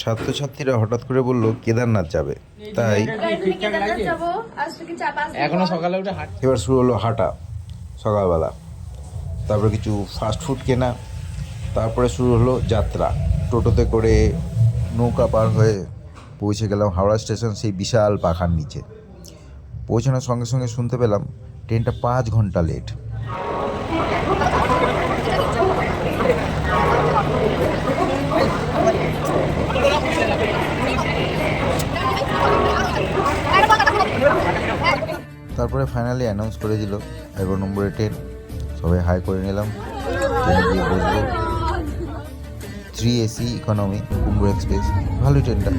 ছাত্রছাত্রীরা হঠাৎ করে বলল কেদারনাথ যাবে, তাই এখনো সকালে উঠে এবার শুরু হলো হাঁটা সকালবেলা। তারপরে কিছু ফাস্ট ফুড কেনা, তারপরে শুরু হলো যাত্রা। টোটোতে করে নৌকা পার হয়ে পৌঁছে গেলাম হাওড়া স্টেশন, সেই বিশাল পাখার নিচে। পৌঁছানোর সঙ্গে সঙ্গে শুনতে পেলাম ট্রেনটা 5 ঘন্টা লেট। তারপরে ফাইনালি অ্যানাউন্স করে দিল 11 নম্বরের ট্রেন। সবাই হাই করে নিলাম, ট্রেনে গিয়ে বসবো। 3 AC ইকোনমি কুম্ভ এক্সপ্রেস, ভালোই ট্রেনটা।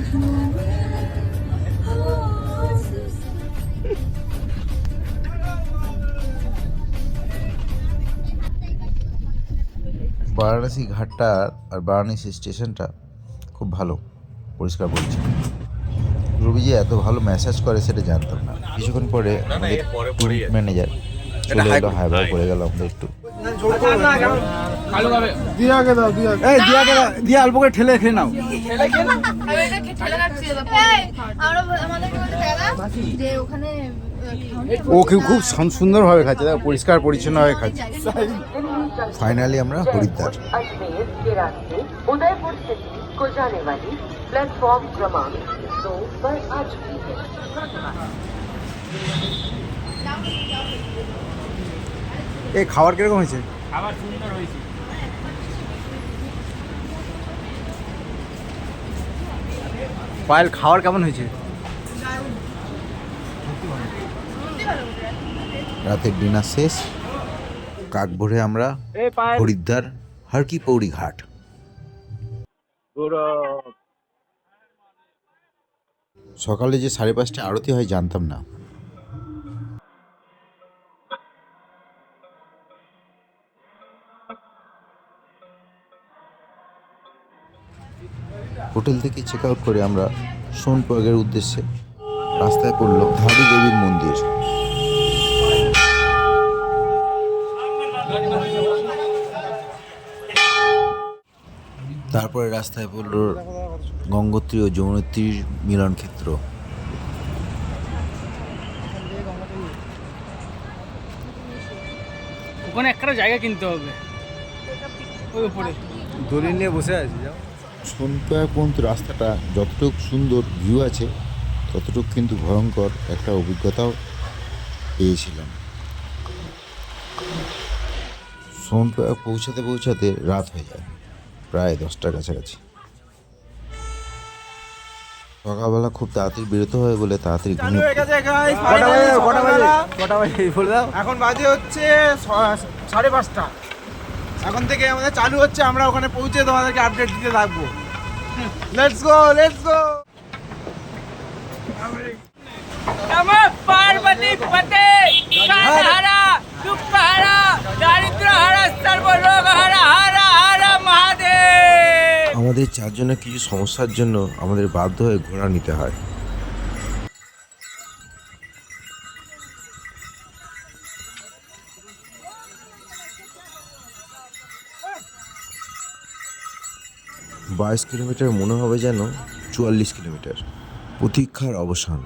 বারাণসী ঘাটটা আর বারাণসী স্টেশনটা খুব ভালো, পরিষ্কার পরিচ্ছন্ন। রবিজি এত ভালো ম্যাসাজ করে সেটা জানতাম না। কিছুক্ষণ পরে আমাদের ম্যানেজার চলে এলো, হাই ভাই করে গেল আমরা একটু। অল্প করে ঠেলে খেয়ে নাও। ও খুব সুন্দরভাবে খাচ্ছে, পরিষ্কার পরিচ্ছন্ন হয়ে খাচ্ছে। ফাইনালি আমরা হরিদ্বার। उदयपुर सिटी को जाने वाली प्लेटफॉर्म क्रमांक 2 पर आ चुकी है। এই খাবার কিরকম হয়েছে? খাবার সুন্দর হয়েছে। পায়েল, খাবার কেমন হয়েছে? রাতের ডিনার শেষ, কাক ভরে আমরা হরিদ্বার হর কি পৌড়ি ঘাট। সকালে যে 5:30 আরতি হয় জানতাম না। হোটেল থেকে চেক আউট করে আমরা সোনপ্রয়াগের উদ্দেশ্যে রাস্তায় পড়ল ধারী দেবীর মন্দির। তারপরে রাস্তায় পড়ল গঙ্গোত্রী ও যমুনোত্রীর মিলন ক্ষেত্র। ওখানে একটা জায়গা কিনতে হবে, ওই উপরে দলিল নিয়ে বসে আছি। সোনপ্রয়াগ পর্যন্ত রাস্তাটা যতটুকু সুন্দর ভিউ আছে, ততটুকু কিন্তু ভয়ঙ্কর একটা অভিজ্ঞতাও পেয়েছিলাম। সোনপ্রয়াগ পৌঁছাতে পৌঁছাতে রাত হয়ে যায়, প্রায় 10টার কাছাকাছি। সকালবেলা খুব তাড়াতাড়ি বেরোতে হয় বলে তাড়াতাড়ি এখন বাজে হচ্ছে 5:30। এখন থেকে আমাদের চালু হচ্ছে, আমরা ওখানে পৌঁছে তোমাদেরকে আপডেট দিতে থাকবো। Let's go, let's go. Parvati পতে কাহারা দুঃখহারা দারিদ্রহারা সর্বরোগহারা হারা হারা মহাদেব। আমাদের 4 জনের কিছু সমস্যার জন্য আমাদের বাধ্য হয়ে ঘোড়া নিতে হয়। বাইশ কিলোমিটার মনে হবে যেন 44 কিলোমিটার। প্রতীক্ষার অবসান।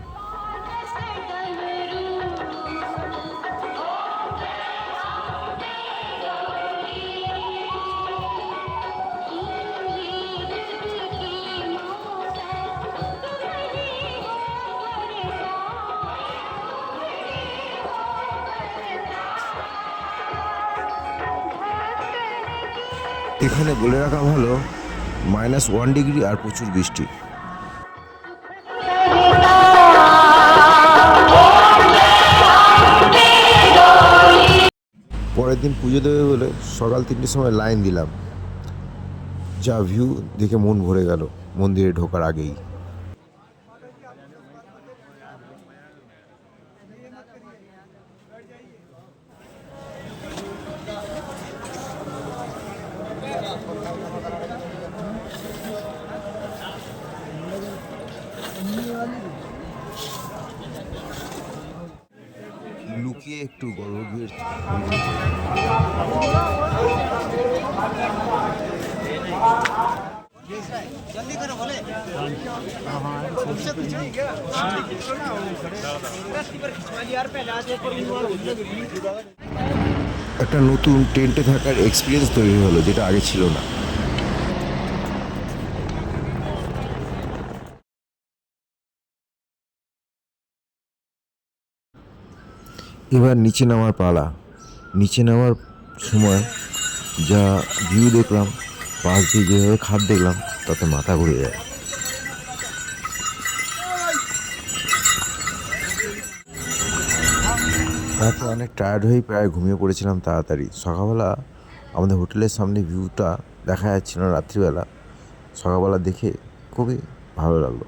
এখানে বলে রাখা ভালো, -1 ডিগ্রি আর প্রচুর বৃষ্টি। পরের দিন পুজো দেবে বলে সকাল 3টের সময় লাইন দিলাম। যা ভিউ দেখে মন ভরে গেল মন্দিরে ঢোকার আগেই। লুকিয়ে একটু গর্ভগৃহের একটা নতুন টেন্টে থাকার এক্সপিরিয়েন্স তৈরি হলো, যেটা আগে ছিল না। এবার নিচে নামার পালা। নিচে নামার সময় যা ভিউ দেখলাম, পাশ দিয়ে যেভাবে খাদ দেখলাম, তাতে মাথা ঘুরে যায়। রাতে অনেক টায়ার্ড হয়েই প্রায় ঘুমিয়ে পড়েছিলাম তাড়াতাড়ি। সকালবেলা আমাদের হোটেলের সামনে ভিউটা দেখা যাচ্ছিল রাত্রিবেলা। সকালবেলা দেখে খুবই ভালো লাগলো।